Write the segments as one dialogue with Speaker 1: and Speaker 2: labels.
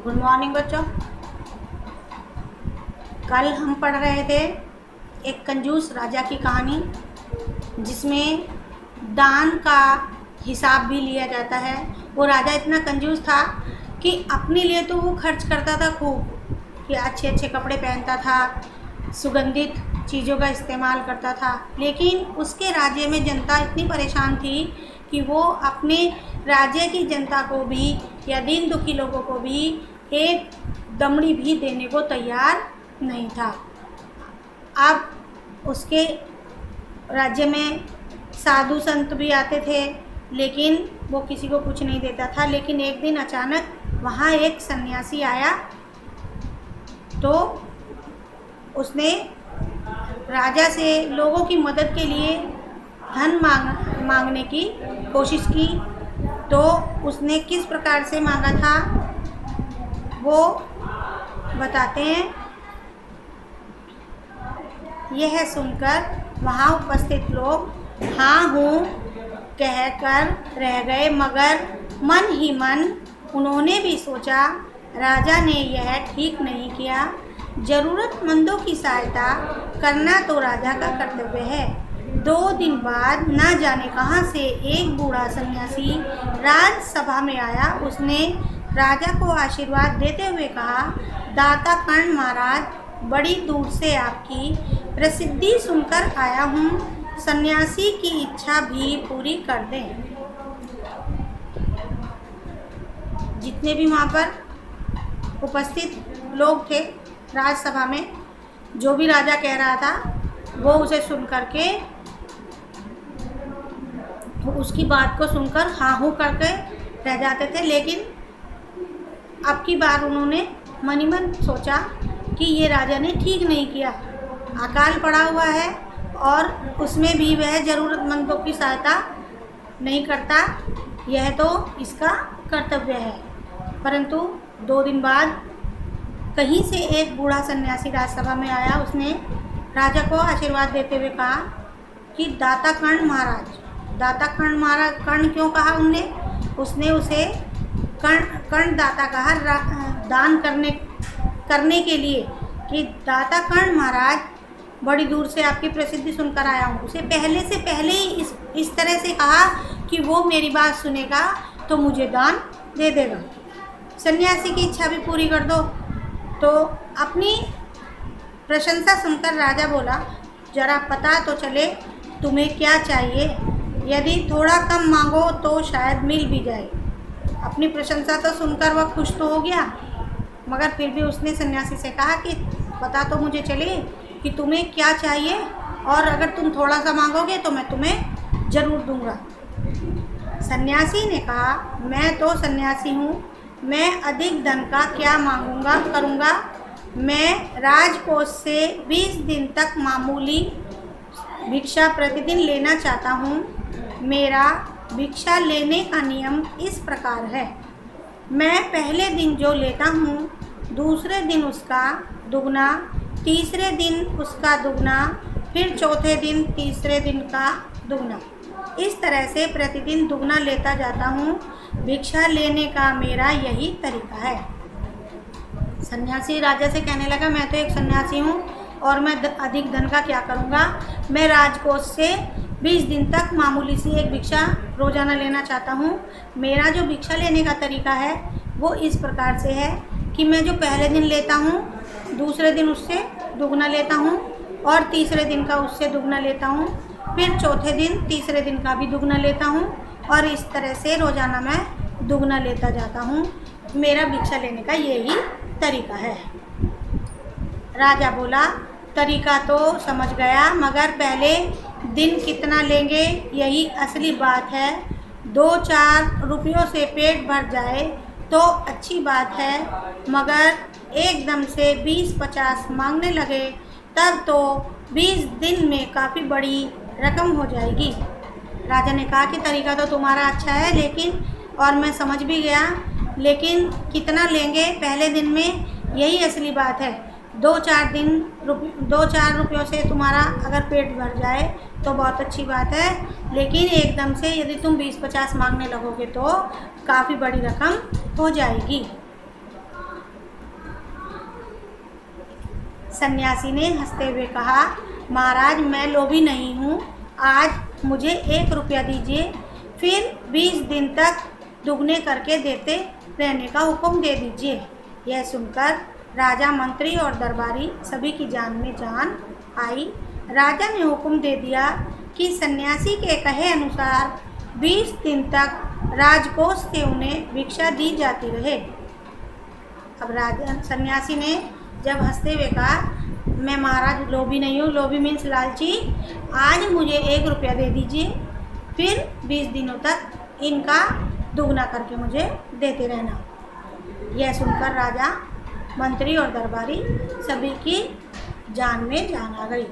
Speaker 1: Good morning बच्चों। कल हम पढ़ रहे थे एक कंजूस राजा की कहानी, जिसमें दान का हिसाब भी लिया जाता है। वो राजा इतना कंजूस था कि अपने लिए तो वो खर्च करता था खूब, कि अच्छे अच्छे कपड़े पहनता था, सुगंधित चीज़ों का इस्तेमाल करता था, लेकिन उसके राज्य में जनता इतनी परेशान थी कि वो अपने राज्य की जनता को भी या दीन दुखी लोगों को भी एक दमड़ी भी देने को तैयार नहीं था। अब उसके राज्य में साधु संत भी आते थे, लेकिन वो किसी को कुछ नहीं देता था। लेकिन एक दिन अचानक वहाँ एक सन्यासी आया, तो उसने राजा से लोगों की मदद के लिए धन मांगने की कोशिश की। तो उसने किस प्रकार से मांगा था वो बताते हैं। यह सुनकर वहाँ उपस्थित लोग हाँ हूँ कहकर रह गए, मगर मन ही मन उन्होंने भी सोचा राजा ने यह ठीक नहीं किया। ज़रूरतमंदों की सहायता करना तो राजा का कर्तव्य है। 2 दिन बाद न जाने कहाँ से एक बूढ़ा सन्यासी राजसभा में आया। उसने राजा को आशीर्वाद देते हुए कहा, दाता कर्ण महाराज, बड़ी दूर से आपकी प्रसिद्धि सुनकर आया हूँ, सन्यासी की इच्छा भी पूरी कर दें। जितने भी वहाँ पर उपस्थित लोग थे राजसभा में, जो भी राजा कह रहा था वो उसे सुन करके, उसकी बात को सुनकर हाँ हूँ करके रह जाते थे। लेकिन अब की बार उन्होंने मन ही मन सोचा कि ये राजा ने ठीक नहीं किया। अकाल पड़ा हुआ है और उसमें भी वह ज़रूरतमंदों की सहायता नहीं करता, यह तो इसका कर्तव्य है। परंतु 2 दिन बाद कहीं से एक बूढ़ा सन्यासी राजसभा में आया। उसने राजा को आशीर्वाद देते हुए कहा कि दाता कर्ण महाराज, दाता कर्ण महाराज, कर्ण क्यों कहा उसने उसे कर्ण दाता कहा दान करने के लिए, कि दाता कर्ण महाराज, बड़ी दूर से आपकी प्रसिद्धि सुनकर आया हूँ। उसे पहले ही इस तरह से कहा कि वो मेरी बात सुनेगा तो मुझे दान दे देगा, सन्यासी की इच्छा भी पूरी कर दो। तो अपनी प्रशंसा सुनकर राजा बोला, जरा पता तो चले तुम्हें क्या चाहिए, यदि थोड़ा कम मांगो तो शायद मिल भी जाए। अपनी प्रशंसा तो सुनकर वह खुश तो हो गया, मगर फिर भी उसने सन्यासी से कहा कि पता तो मुझे चले कि तुम्हें क्या चाहिए, और अगर तुम थोड़ा सा मांगोगे तो मैं तुम्हें ज़रूर दूंगा। सन्यासी ने कहा, मैं तो सन्यासी हूँ, मैं अधिक धन का क्या करूँगा। मैं राजकोष से 20 दिन तक मामूली भिक्षा प्रतिदिन लेना चाहता हूँ। मेरा भिक्षा लेने का नियम इस प्रकार है, मैं पहले दिन जो लेता हूँ, दूसरे दिन उसका दुगना, तीसरे दिन उसका दुगना, फिर चौथे दिन तीसरे दिन का दुगना, इस तरह से प्रतिदिन दुगना लेता जाता हूँ। भिक्षा लेने का मेरा यही तरीका है। सन्यासी राजा से कहने लगा, मैं तो एक सन्यासी हूँ और मैं अधिक धन का क्या करूँगा। मैं राजकोष से 20 दिन तक मामूली सी एक भिक्षा रोज़ाना लेना चाहता हूँ। मेरा जो भिक्षा लेने का तरीका है वो इस प्रकार से है कि मैं जो पहले दिन लेता हूँ, दूसरे दिन उससे दुगना लेता हूँ, और तीसरे दिन का उससे दुगना लेता हूँ, फिर चौथे दिन तीसरे दिन का भी दुगना लेता हूँ, और इस तरह से रोज़ाना मैं दुगना लेता जाता हूँ। मेरा भिक्षा लेने का यही तरीका है। राजा बोला, तरीका तो समझ गया, मगर पहले दिन कितना लेंगे यही असली बात है। 2-4 रुपयों से पेट भर जाए तो अच्छी बात है, मगर एकदम से 20-50 मांगने लगे तब तो 20 दिन में काफ़ी बड़ी रकम हो जाएगी। राजा ने कहा कि तरीका तो तुम्हारा अच्छा है, लेकिन और मैं समझ भी गया, लेकिन कितना लेंगे पहले दिन में यही असली बात है। 2-4 रुपयों से तुम्हारा अगर पेट भर जाए तो बहुत अच्छी बात है, लेकिन एकदम से यदि तुम 20-50 मांगने लगोगे तो काफ़ी बड़ी रकम हो जाएगी। सन्यासी ने हंसते हुए कहा, महाराज मैं लोभी नहीं हूँ, आज मुझे 1 रुपया दीजिए, फिर 20 दिन तक दुगने करके देते रहने का हुक्म दे दीजिए। यह सुनकर राजा, मंत्री और दरबारी सभी की जान में जान आई। राजा ने हुक्म दे दिया कि सन्यासी के कहे अनुसार 20 दिन तक राजकोष से उन्हें भिक्षा दी जाती रहे। अब राजा सन्यासी ने जब हंसते हुए कहा, मैं महाराज लोभी नहीं हूँ, लोभी मीन्स लालची, आज मुझे 1 रुपया दे दीजिए, फिर 20 दिनों तक इनका दुगना करके मुझे देते रहना। यह सुनकर राजा, मंत्री और दरबारी सभी की जान में जान आ गई।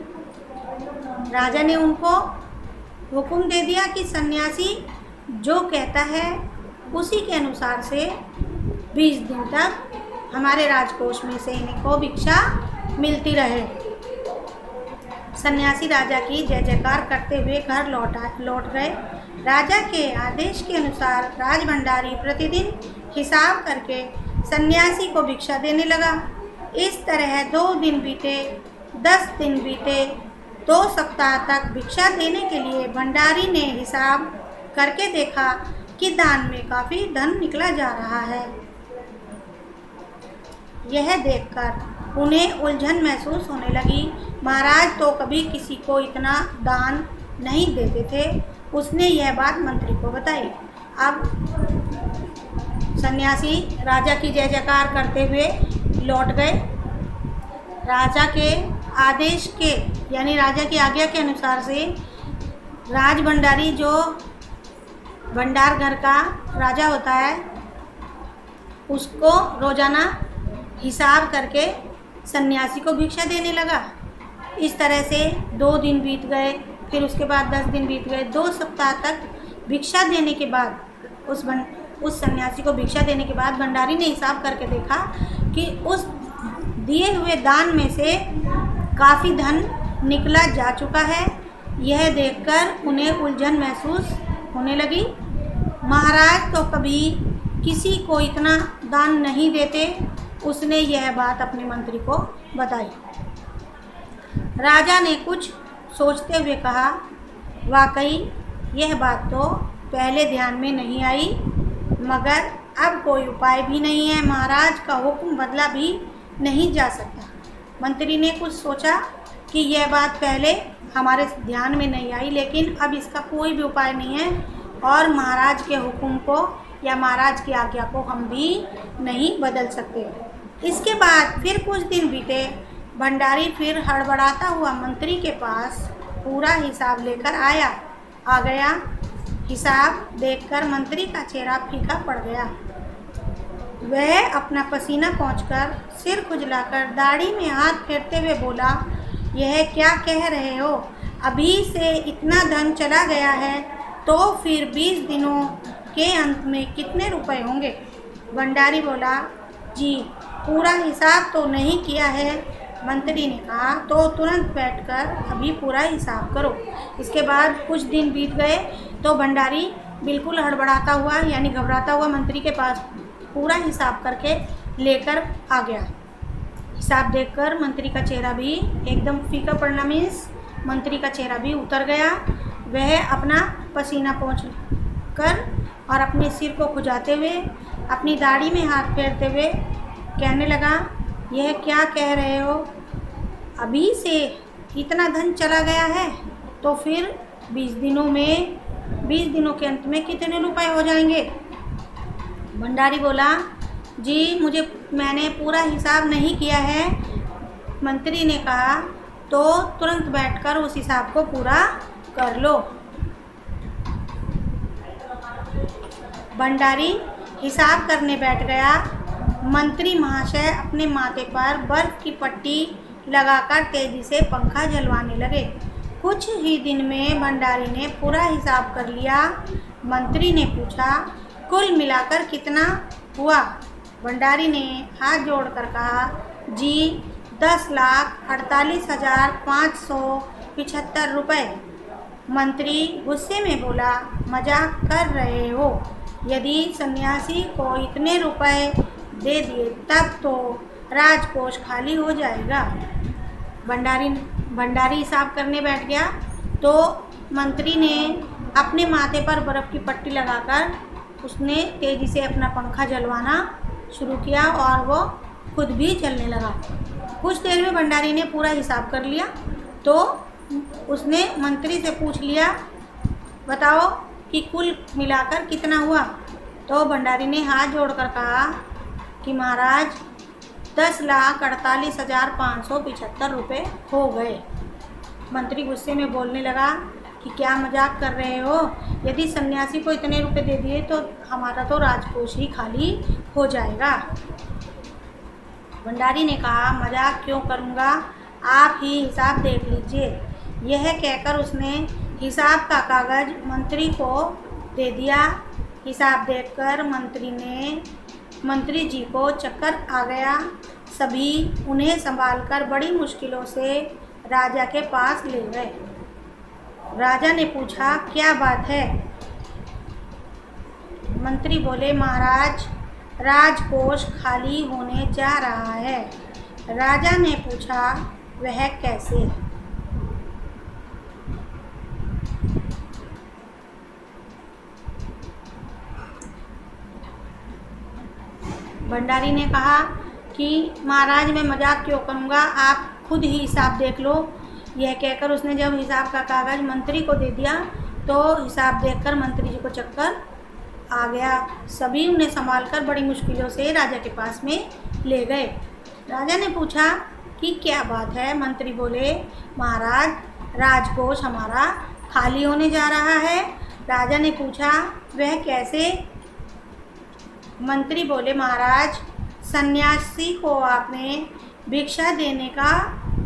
Speaker 1: राजा ने उनको हुक्म दे दिया कि सन्यासी जो कहता है उसी के अनुसार से 20 दिन तक हमारे राजकोष में से इनको भिक्षा मिलती रहे। सन्यासी राजा की जय जयकार करते हुए घर लौट गए। राजा के आदेश के अनुसार राजभंडारी प्रतिदिन हिसाब करके सन्यासी को भिक्षा देने लगा। इस तरह 2 दिन बीते, 10 दिन बीते, 2 सप्ताह तक भिक्षा देने के लिए भंडारी ने हिसाब करके देखा कि दान में काफ़ी धन निकला जा रहा है। यह देखकर उन्हें उलझन महसूस होने लगी। महाराज तो कभी किसी को इतना दान नहीं देते थे। उसने यह बात मंत्री को बताई। अब सन्यासी राजा की जय जयकार करते हुए लौट गए। राजा के आदेश के यानी राजा की आज्ञा के अनुसार से राज भंडारी, जो भंडार घर का राजा होता है, उसको रोजाना हिसाब करके सन्यासी को भिक्षा देने लगा। इस तरह से 2 दिन बीत गए, फिर उसके बाद 10 दिन बीत गए। 2 सप्ताह तक भिक्षा देने के बाद उस सन्यासी को भिक्षा देने के बाद भंडारी ने हिसाब करके देखा कि उस दिए हुए दान में से काफ़ी धन निकला जा चुका है। यह देखकर उन्हें उलझन महसूस होने लगी। महाराज तो कभी किसी को इतना दान नहीं देते। उसने यह बात अपने मंत्री को बताई। राजा ने कुछ सोचते हुए कहा, वाकई यह बात तो पहले ध्यान में नहीं आई, मगर अब कोई उपाय भी नहीं है। महाराज का हुक्म बदला भी नहीं जा सकता। मंत्री ने कुछ सोचा कि यह बात पहले हमारे ध्यान में नहीं आई, लेकिन अब इसका कोई भी उपाय नहीं है और महाराज के हुक्म को या महाराज की आज्ञा को हम भी नहीं बदल सकते। इसके बाद फिर कुछ दिन बीते। भंडारी फिर हड़बड़ाता हुआ मंत्री के पास पूरा हिसाब लेकर आ गया। हिसाब देखकर मंत्री का चेहरा फीका पड़ गया। वह अपना पसीना पोंछकर, सिर खुजलाकर, दाढ़ी में हाथ फेरते हुए बोला, यह क्या कह रहे हो? अभी से इतना धन चला गया है तो फिर 20 दिनों के अंत में कितने रुपए होंगे? भंडारी बोला, जी पूरा हिसाब तो नहीं किया है। मंत्री ने कहा, तो तुरंत बैठकर अभी पूरा हिसाब करो। इसके बाद कुछ दिन बीत गए तो भंडारी बिल्कुल हड़बड़ाता हुआ यानी घबराता हुआ मंत्री के पास पूरा हिसाब करके लेकर आ गया। हिसाब देखकर मंत्री का चेहरा भी एकदम फीका पड़ना मीन्स मंत्री का चेहरा भी उतर गया। वह अपना पसीना पोंछ कर और अपने सिर को खुजाते हुए, अपनी दाढ़ी में हाथ फेरते हुए कहने लगा, यह क्या कह रहे हो? अभी से इतना धन चला गया है तो फिर 20 दिनों के अंत में कितने रुपए हो जाएंगे? भंडारी बोला, जी मैंने पूरा हिसाब नहीं किया है। मंत्री ने कहा, तो तुरंत बैठकर उस हिसाब को पूरा कर लो। भंडारी हिसाब करने बैठ गया। मंत्री महाशय अपने माथे पर बर्फ की पट्टी लगाकर तेजी से पंखा झलवाने लगे। कुछ ही दिन में भंडारी ने पूरा हिसाब कर लिया। मंत्री ने पूछा, कुल मिलाकर कितना हुआ? भंडारी ने हाथ जोड़कर कहा, जी 10,48,575 रुपये। मंत्री गुस्से में बोला, मजाक कर रहे हो? यदि सन्यासी को इतने रुपए दे दिए तब तो राजकोष खाली हो जाएगा। भंडारी भंडारी हिसाब करने बैठ गया तो मंत्री ने अपने माथे पर बर्फ़ की पट्टी लगाकर उसने तेज़ी से अपना पंखा जलवाना शुरू किया और वो खुद भी चलने लगा। कुछ देर में भंडारी ने पूरा हिसाब कर लिया तो उसने मंत्री से पूछ लिया, बताओ कि कुल मिलाकर कितना हुआ। तो भंडारी ने हाथ जोड़कर कहा कि महाराज 10,48,575 रुपये हो गए। मंत्री गुस्से में बोलने लगा कि क्या मजाक कर रहे हो, यदि सन्यासी को इतने रुपए दे दिए तो हमारा तो राजकोष ही खाली हो जाएगा। भंडारी ने कहा, मजाक क्यों करूँगा, आप ही हिसाब देख लीजिए। यह कहकर उसने हिसाब का कागज़ मंत्री को दे दिया। हिसाब देखकर मंत्री जी को चक्कर आ गया। सभी उन्हें संभालकर बड़ी मुश्किलों से राजा के पास ले गए। राजा ने पूछा, क्या बात है? मंत्री बोले, महाराज राजकोष खाली होने जा रहा है। राजा ने पूछा, वह कैसे? भंडारी ने कहा कि महाराज मैं मजाक क्यों करूँगा, आप खुद ही हिसाब देख लो। यह कहकर उसने जब हिसाब का कागज़ मंत्री को दे दिया तो हिसाब देखकर मंत्री जी को चक्कर आ गया। सभी उन्हें संभालकर बड़ी मुश्किलों से राजा के पास में ले गए। राजा ने पूछा कि क्या बात है? मंत्री बोले, महाराज राजकोष हमारा खाली होने जा रहा है। राजा ने पूछा, वह कैसे? मंत्री बोले, महाराज सन्यासी को आपने भिक्षा देने का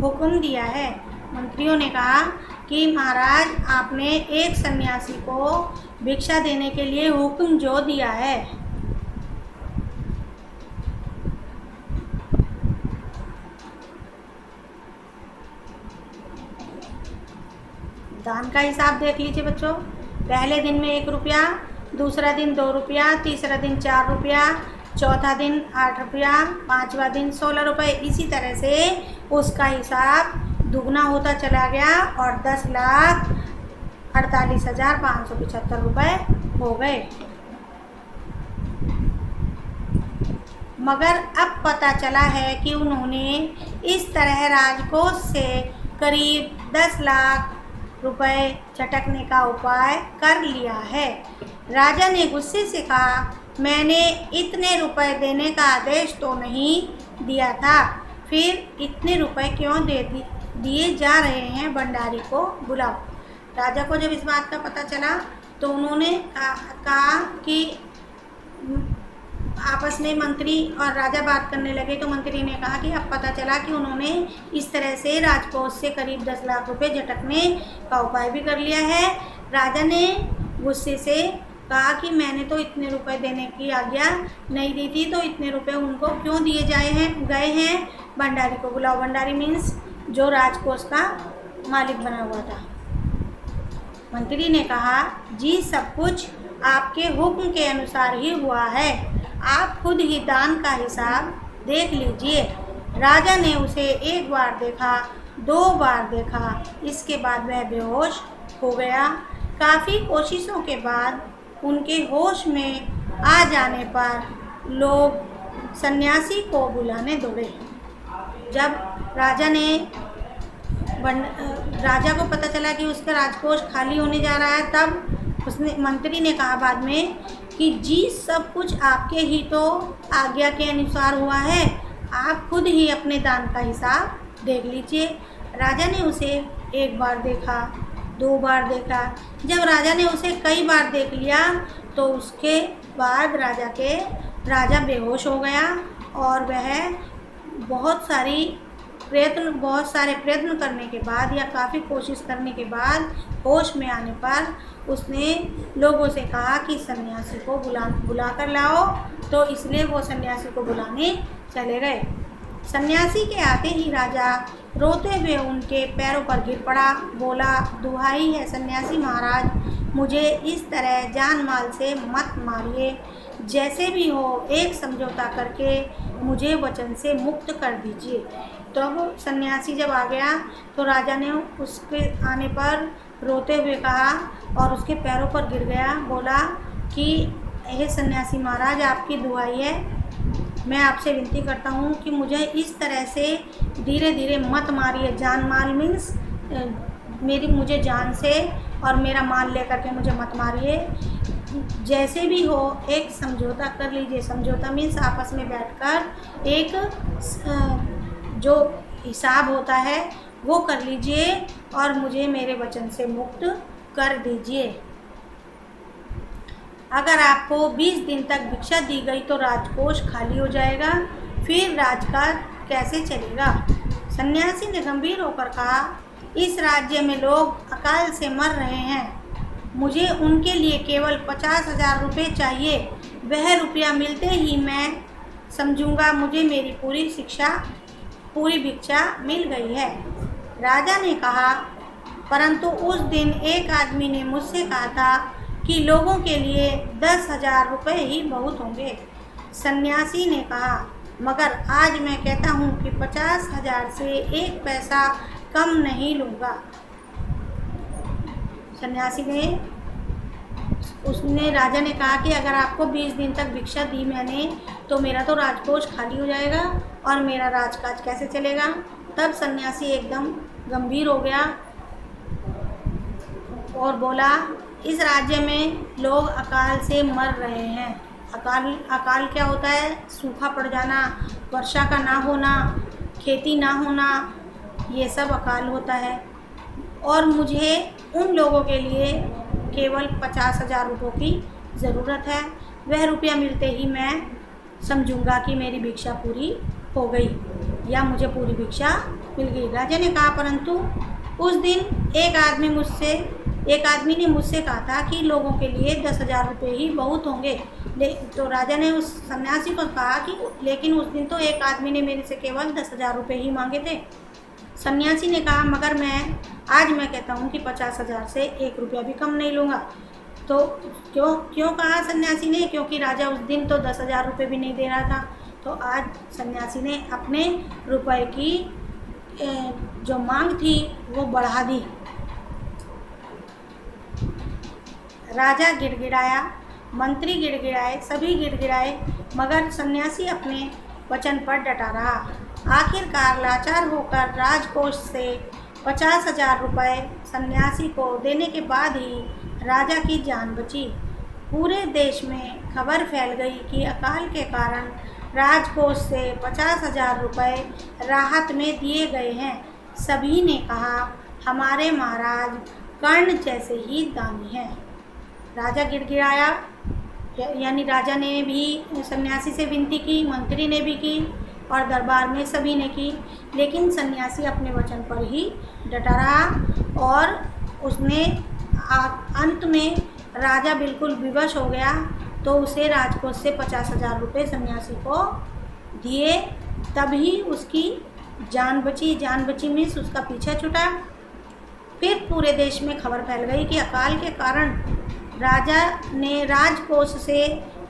Speaker 1: हुक्म दिया है। मंत्रियों ने कहा कि महाराज आपने एक सन्यासी को भिक्षा देने के लिए हुक्म जो दिया है। दान का हिसाब देख लीजिए बच्चों। पहले दिन में 1 रुपया, दूसरा दिन 2 रुपया, तीसरा दिन 4 रुपया, चौथा दिन 8 रुपया, 5वां दिन 16 रुपये। इसी तरह से उसका हिसाब दुगना होता चला गया और 10,48,575 रुपये हो गए। मगर अब पता चला है कि उन्होंने इस तरह राजकोष से करीब 10 लाख रुपए झटकने का उपाय कर लिया है। राजा ने गुस्से से कहा, मैंने इतने रुपए देने का आदेश तो नहीं दिया था, फिर इतने रुपए क्यों दिए जा रहे हैं? भंडारी को बुलाओ। राजा को जब इस बात का पता चला तो उन्होंने कहा कि आपस में मंत्री और राजा बात करने लगे। तो मंत्री ने कहा कि अब पता चला कि उन्होंने इस तरह से राजकोष से करीब 10 लाख रुपए झटकने का उपाय भी कर लिया है। राजा ने गुस्से से कहा कि मैंने तो इतने रुपए देने की आज्ञा नहीं दी थी, तो इतने रुपए उनको क्यों दिए गए हैं? भंडारी को बुलाओ। भंडारी मीन्स जो राजकोष का मालिक बना हुआ था। मंत्री ने कहा, जी सब कुछ आपके हुक्म के अनुसार ही हुआ है, आप खुद ही दान का हिसाब देख लीजिए। राजा ने उसे 1 बार देखा, 2 बार देखा, इसके बाद वह बेहोश हो गया। काफ़ी कोशिशों के बाद उनके होश में आ जाने पर लोग सन्यासी को बुलाने दौड़े। जब राजा को पता चला कि उसका राजकोष खाली होने जा रहा है, तब मंत्री ने कहा बाद में कि जी सब कुछ आपके ही तो आज्ञा के अनुसार हुआ है, आप खुद ही अपने दान का हिसाब देख लीजिए। राजा ने उसे 1 बार देखा, 2 बार देखा। जब राजा ने उसे कई बार देख लिया तो उसके बाद राजा बेहोश हो गया और वह बहुत सारे प्रयत्न करने के बाद या काफ़ी कोशिश करने के बाद होश में आने पर उसने लोगों से कहा कि सन्यासी को बुला कर लाओ। तो इसलिए वो सन्यासी को बुलाने चले गए। सन्यासी के आते ही राजा रोते हुए उनके पैरों पर गिर पड़ा, बोला, दुहाई है सन्यासी महाराज, मुझे इस तरह जान माल से मत मारिए, जैसे भी हो एक समझौता करके मुझे वचन से मुक्त कर दीजिए। तब सन्यासी जब आ गया तो राजा ने उसके आने पर रोते हुए कहा और उसके पैरों पर गिर गया, बोला कि हे सन्यासी महाराज, आपकी दुहाई है, मैं आपसे विनती करता हूँ कि मुझे इस तरह से धीरे धीरे मत मारिए। जान माल मीन्स मुझे जान से और मेरा माल लेकर के मुझे मत मारिए। जैसे भी हो एक समझौता कर लीजिए। समझौता मीन्स आपस में बैठकर एक जो हिसाब होता है वो कर लीजिए और मुझे मेरे वचन से मुक्त कर दीजिए। अगर आपको 20 दिन तक भिक्षा दी गई तो राजकोष खाली हो जाएगा, फिर राजकाज कैसे चलेगा? सन्यासी ने गंभीर होकर कहा, इस राज्य में लोग अकाल से मर रहे हैं, मुझे उनके लिए केवल 50,000 रुपये चाहिए। वह रुपया मिलते ही मैं समझूंगा मुझे मेरी पूरी भिक्षा मिल गई है। राजा ने कहा, परंतु उस दिन एक आदमी ने मुझसे कहा था कि लोगों के लिए 10,000 रुपये ही बहुत होंगे। सन्यासी ने कहा, मगर आज मैं कहता हूँ कि 50,000 से एक पैसा कम नहीं लूँगा। राजा ने कहा कि अगर आपको 20 दिन तक भिक्षा दी मैंने तो मेरा तो राजकोष खाली हो जाएगा और मेरा राजकाज कैसे चलेगा? तब सन्यासी एकदम गंभीर हो गया और बोला, इस राज्य में लोग अकाल से मर रहे हैं। अकाल क्या होता है? सूखा पड़ जाना, वर्षा का ना होना, खेती ना होना, ये सब अकाल होता है। और मुझे उन लोगों के लिए केवल 50,000 रुपयों की ज़रूरत है। वह रुपया मिलते ही मैं समझूंगा कि मेरी भिक्षा पूरी हो गई या मुझे पूरी भिक्षा मिल गई। राजा ने कहा, परंतु उस दिन एक आदमी ने मुझसे कहा था कि लोगों के लिए 10,000 रुपये ही बहुत होंगे। तो राजा ने उस सन्यासी को कहा कि लेकिन उस दिन तो एक आदमी ने मेरे से केवल 10,000 रुपये ही मांगे थे। सन्यासी ने कहा, मगर आज मैं कहता हूँ कि 50,000 से एक रुपया भी कम नहीं लूँगा। तो क्यों कहा सन्यासी ने? क्योंकि राजा उस दिन तो 10,000 रुपये भी नहीं दे रहा था। तो आज सन्यासी ने अपने रुपए की जो मांग थी वो बढ़ा दी। राजा गिड़गिड़ाया, मंत्री गिड़गिड़ाए, सभी गिड़गिड़ाए, मगर सन्यासी अपने वचन पर डटा रहा। आखिरकार लाचार होकर राजकोष से 50,000 रुपये सन्यासी को देने के बाद ही राजा की जान बची। पूरे देश में खबर फैल गई कि अकाल के कारण राजकोष से 50,000 रुपये राहत में दिए गए हैं। सभी ने कहा, हमारे महाराज कर्ण जैसे ही दानी हैं। राजा गिड़गिड़ाया, यानी राजा ने भी सन्यासी से विनती की, मंत्री ने भी की और दरबार में सभी ने की, लेकिन सन्यासी अपने वचन पर ही डटा रहा और उसने अंत में राजा बिल्कुल विवश हो गया तो उसे राजकोष से 50,000 रुपये सन्यासी को दिए, तभी उसकी जान बची। जान बची मीन्स उसका पीछा छूटा। फिर पूरे देश में खबर फैल गई कि अकाल के कारण राजा ने राजकोष से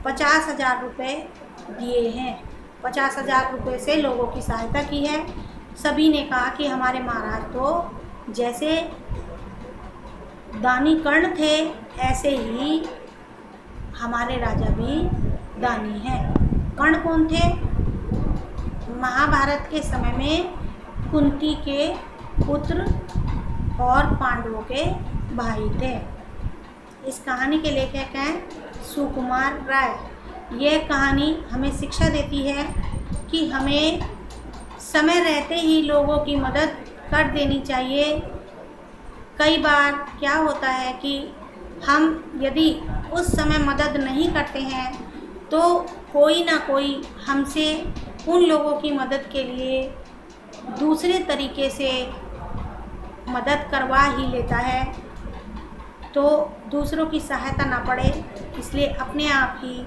Speaker 1: 50,000 रुपये दिए हैं, 50,000 रुपये से लोगों की सहायता की है। सभी ने कहा कि हमारे महाराज तो जैसे दानी कर्ण थे ऐसे ही हमारे राजा भी दानी हैं। कर्ण कौन थे? महाभारत के समय में कुंती के पुत्र और पांडवों के भाई थे। इस कहानी के लेखक हैं सुकुमार राय। यह कहानी हमें शिक्षा देती है कि हमें समय रहते ही लोगों की मदद कर देनी चाहिए। कई बार क्या होता है कि हम यदि उस समय मदद नहीं करते हैं तो कोई ना कोई हमसे उन लोगों की मदद के लिए दूसरे तरीके से मदद करवा ही लेता है, तो दूसरों की सहायता ना पड़े, इसलिए अपने आप ही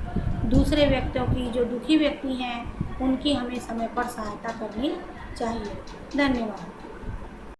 Speaker 1: दूसरे व्यक्तियों की, जो दुखी व्यक्ति हैं, उनकी हमें समय पर सहायता करनी चाहिए। धन्यवाद।